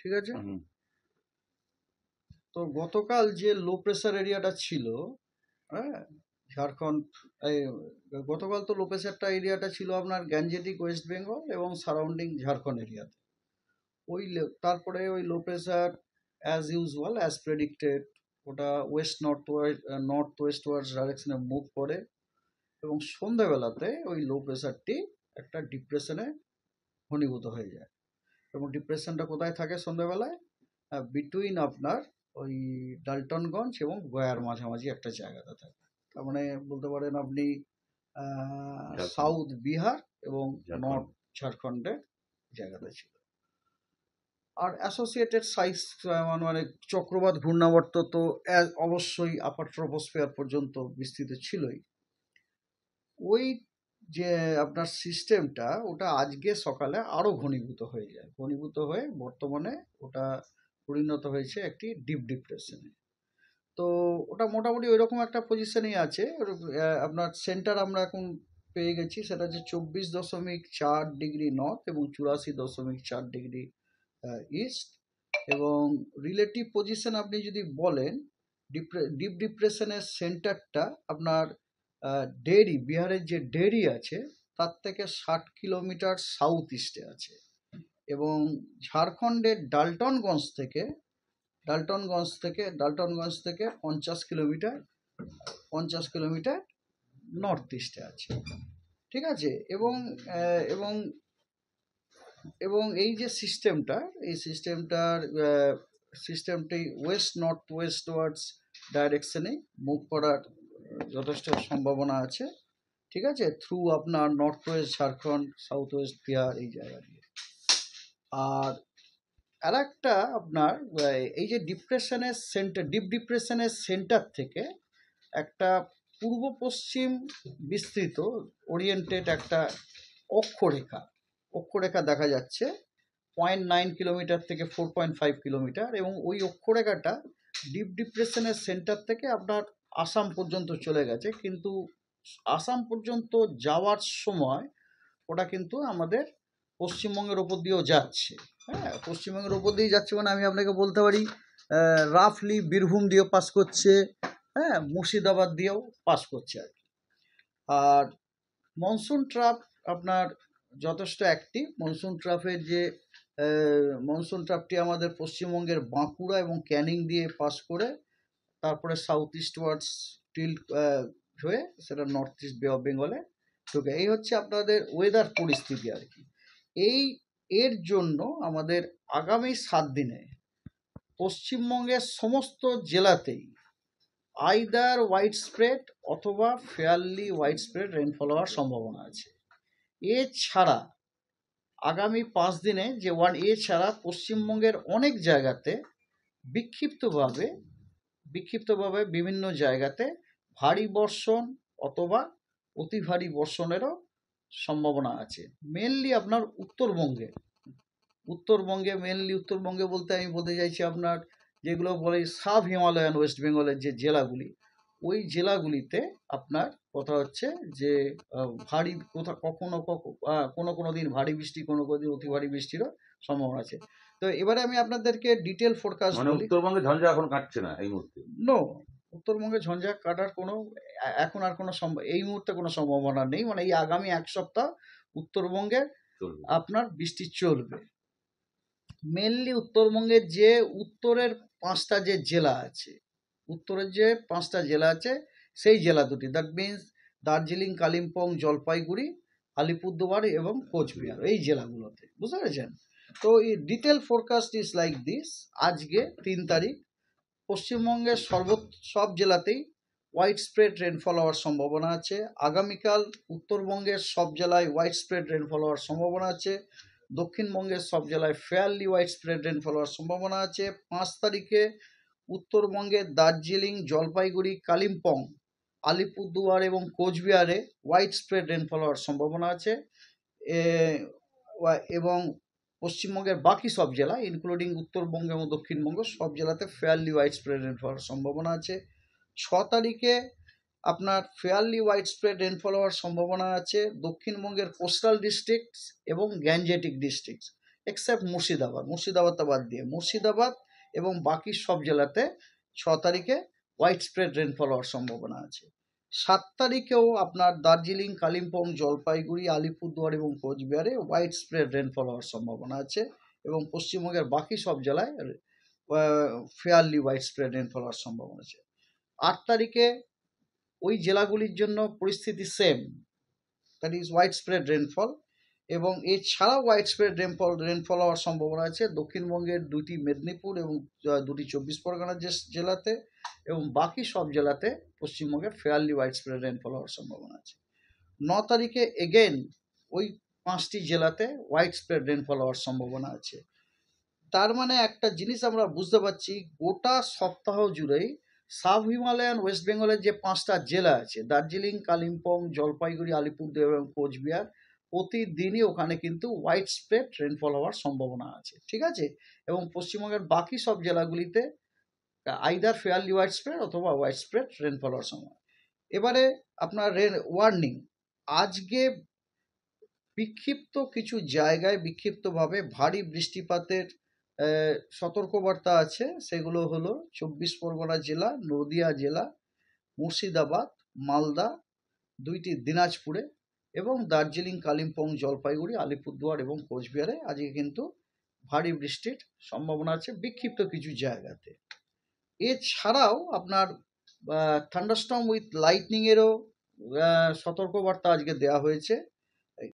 ঠিক আছে। তো গতকাল যে লো প্রেসার এরিয়াটা ছিল, হ্যাঁ, ঝাড়খণ্ড, এই গতকাল তো লো প্রেসারটা এরিয়াটা ছিল আপনার গ্যাঞ্জেটিক ওয়েস্ট বেঙ্গল এবং সারাউন্ডিং ঝাড়খণ্ড এরিয়াতে। তারপরে ওই low pressure as usual as predicted ওটা নর্থ ওয়েস্ট ওয়ার্ডস ডাইরেকশনে মুভ করে এবং সন্ধ্যাবেলাতে ওই লো প্রেসারটি একটা ডিপ্রেশনে ঘনীভূত হয়ে যায়। এবং ডিপ্রেশনটা কোথায় থাকে সন্ধ্যাবেলায়? বিটুইন আপনার ওই ডালটনগঞ্জ এবং গয়ার মাঝামাঝি একটা জায়গাতে থাকে। তার মানে বলতে পারেন আপনি সাউথ বিহার এবং নর্থ ঝাড়খণ্ডের জায়গাতে ছিল। আর অ্যাসোসিয়েটেড সাইজ মানে চক্রবাত ঘূর্ণাবর্ত তো অবশ্যই আপার ট্রপোস্ফিয়ার পর্যন্ত বিস্তৃত ছিলই। ওই যে আপনার সিস্টেমটা ওটা আজকে সকালে আরো ঘনীভূত হয়ে যায়, ঘনীভূত হয়ে বর্তমানে ওটা পরিণত হয়েছে একটি ডিপ ডিপ্রেশনে। তো ওটা মোটামুটি ওই রকম একটা পজিশনেই আছে। আপনার সেন্টার আমরা এখন পেয়ে গেছি, সেটা হচ্ছে 24.4 ডিগ্রি নর্থ এবং 84.4 ডিগ্রি ইস্ট। এবং রিলেটিভ পজিশন আপনি যদি বলেন, ডিপ ডিপ্রেশনের সেন্টারটা আপনার বিহারের যে ডেরি আছে তার থেকে 60 কিলোমিটার সাউথ ইস্টে আছে। এবং ঝাড়খণ্ডের ডালটনগঞ্জ থেকে 50 কিলোমিটার নর্থ ইস্টে আছে, ঠিক আছে। এবং এবং এবং এই যে সিস্টেমটি ওয়েস্ট নর্থ ওয়েস্ট ওয়ার্ডস ডাইরেকশনে মুভ করার যথেষ্ট সম্ভাবনা আছে, ঠিক আছে, থ্রু আপনার north West Jharkhand, south West Bihar এই জায়গা দিয়ে। আর একটা আপনার এই যে ডিপ ডিপ্রেশনের সেন্টার থেকে একটা পূর্ব পশ্চিম বিস্তৃত ওরিয়েন্টেড একটা অক্ষরেখা দেখা যাচ্ছে 0.9 কিলোমিটার থেকে 4.5 কিলোমিটার। এবং ওই অক্ষরেখাটা ডিপ ডিপ্রেশনের সেন্টার থেকে আপনার আসাম পর্যন্ত চলে গেছে, কিন্তু আসাম পর্যন্ত যাওয়ার সময় ওটা কিন্তু আমাদের পশ্চিমবঙ্গের ওপর দিয়েও যাচ্ছে। হ্যাঁ, পশ্চিমবঙ্গের ওপর দিয়ে যাচ্ছে মানে আমি আপনাকে বলতে পারি রাফলি বীরভূম দিয়েও পাস করছে, হ্যাঁ, মুর্শিদাবাদ দিয়েও পাস করছে আর কি। আর মনসুন ট্রাপ আপনার যথেষ্ট অ্যাক্টিভ। মনসুন ট্রাপটি আমাদের পশ্চিমবঙ্গের বাঁকুড়া এবং ক্যানিং দিয়ে পাস করে তারপরে সাউথ ইস্ট ওয়ার্ডস টিল্ট হয়ে সেটা নর্থ ইস্ট বে অফ বেঙ্গলে ঢুকে। এই হচ্ছে আপনাদের ওয়েদার পরিস্থিতি আর কি। এর জন্য আমাদের আগামী 7 দিনে পশ্চিমবঙ্গের সমস্ত জেলাতেই আইদার ওয়াইড স্প্রেড অথবা ফেয়ারলি ওয়াইড স্প্রেড রেনফল হওয়ার সম্ভাবনা আছে। এছাড়া আগামী 5 দিনে এছাড়া পশ্চিমবঙ্গের অনেক জায়গাতে বিক্ষিপ্তভাবে বিভিন্ন জায়গাতে ভারী বর্ষণ অথবা অতি ভারী বর্ষণেরও সম্ভাবনা আছে। মেনলি আপনার উত্তরবঙ্গে বলতে আমি বলতে চাইছি আপনার যেগুলো বলে সাব হিমালয়ান ওয়েস্ট বেঙ্গলের যে জেলাগুলি, ওই জেলাগুলিতে আপনার কথা হচ্ছে যে ভারী কোনো দিন ভারী বৃষ্টি, কোনো দিন অতি ভারী বৃষ্টিরও সম্ভাবনা আছে। তো এবারে আমি আপনাদেরকে ডিটেল ফোরকাস্ট বলি। উত্তরবঙ্গে ঝঞ্ঝা এখন কাটছে না এই মুহূর্তে? নো, উত্তরবঙ্গে ঝঞ্ঝা কাটার এখন আর কোনো এই মুহূর্তে কোনো সম্ভাবনা নেই। মানে এই আগামী 1 সপ্তাহ উত্তরবঙ্গে আপনার বৃষ্টি চলবে। মেনলি উত্তরবঙ্গের যে উত্তরের 5টা যে জেলা আছে, সেই জেলা দুটি, দ্যাট মিনস দার্জিলিং, কালিম্পং, জলপাইগুড়ি, আলিপুরদুয়ার এবং কোচবিহার, এই জেলাগুলোতে, বুঝতে পেরেছেন? তো এই detail forecast is like this. আজকে 3 তারিখ পশ্চিমবঙ্গের সব জেলাতেই ওয়াইড স্প্রেড রেনফল হওয়ার সম্ভাবনা আছে। আগামীকাল উত্তরবঙ্গের সব জেলায় ওয়াইড স্প্রেড রেনফল হওয়ার সম্ভাবনা আছে। দক্ষিণবঙ্গের সব জেলায় ফেয়ারলি ওয়াইড স্প্রেড রেনফল হওয়ার সম্ভাবনা আছে। 5 তারিখে উত্তরবঙ্গের দার্জিলিং, জলপাইগুড়ি, কালিম্পং, আলিপুরদুয়ার এবং কোচবিহারে ওয়াইড স্প্রেড রেনফল হওয়ার সম্ভাবনা আছে। এবং পশ্চিমবঙ্গের বাকি সব জেলা ইনক্লুডিং উত্তরবঙ্গ এবং দক্ষিণবঙ্গ সব জেলাতে ফেয়ারলি ওয়াইড স্প্রেড রেনফল হওয়ার সম্ভাবনা আছে। 6 তারিখে আপনার ফেয়ারলি ওয়াইড স্প্রেড রেনফল হওয়ার সম্ভাবনা আছে দক্ষিণবঙ্গের কোস্টাল ডিস্ট্রিক্টস এবং গ্যাঞ্জেটিক ডিস্ট্রিক্টস এক্সেপ্ট মুর্শিদাবাদটা বাদ দিয়ে মুর্শিদাবাদ এবং বাকি সব জেলাতে 6 তারিখে হোয়াইট স্প্রেড রেনফল হওয়ার সম্ভাবনা আছে। 7 তারিখেও আপনার দার্জিলিং, কালিম্পং, জলপাইগুড়ি, আলিপুরদুয়ার এবং কোচবিহারে হোয়াইট স্প্রেড রেনফল হওয়ার সম্ভাবনা আছে এবং পশ্চিমবঙ্গের বাকি সব জেলায় ফেয়ারলি হোয়াইট স্প্রেড রেনফল হওয়ার সম্ভাবনা আছে। 8 তারিখে ওই জেলাগুলির জন্য পরিস্থিতি same, that is white spread rainfall, এবং এছাড়াও হোয়াইট স্প্রেড রেনফল হওয়ার সম্ভাবনা আছে দক্ষিণবঙ্গের 2টি মেদিনীপুর এবং 2টি 24 পরগনা জেলাতে, এবং বাকি সব জেলাতে পশ্চিমবঙ্গের ফেয়ারলি হোয়াইট স্প্রেড রেনফল হওয়ার সম্ভাবনা আছে। 9 তারিখে এগেন ওই 5টি জেলাতে হোয়াইট স্প্রেড রেনফল হওয়ার সম্ভাবনা আছে। তার মানে একটা জিনিস আমরা বুঝতে পারছি, গোটা সপ্তাহ জুড়েই সাব হিমালয়ান ওয়েস্ট বেঙ্গলের যে 5টা জেলা আছে, দার্জিলিং, কালিম্পং, জলপাইগুড়ি, আলিপুরদুয়ার এবং কোচবিহার, প্রতিদিনই ওখানে কিন্তু হোয়াইট স্প্রেড রেনফল হওয়ার সম্ভাবনা আছে, ঠিক আছে। এবং পশ্চিমবঙ্গের বাকি সব জেলাগুলিতে আইদার ফেয়ারলি হোয়াইট স্প্রেড অথবা হোয়াইট স্প্রেড রেনফল হওয়ার সম্ভাবনা। এবারে আপনার ওয়ার্নিং, আজকে বিক্ষিপ্ত কিছু জায়গায় বিক্ষিপ্তভাবে ভারী বৃষ্টিপাতের সতর্কবার্তা আছে। সেগুলো হলো 24 পরগনা জেলা, নদিয়া জেলা, মুর্শিদাবাদ, মালদা, 2টি দিনাজপুরে এবং দার্জিলিং, কালিম্পং, জলপাইগুড়ি, আলিপুরদুয়ার এবং কোচবিহারে আজকে কিন্তু ভারী বৃষ্টির সম্ভাবনা আছে বিক্ষিপ্ত কিছু জায়গাতে। এছাড়াও আপনার থান্ডারস্টর্ম উইথ লাইটনিংয়েরও সতর্কবার্তা আজকে দেওয়া হয়েছে।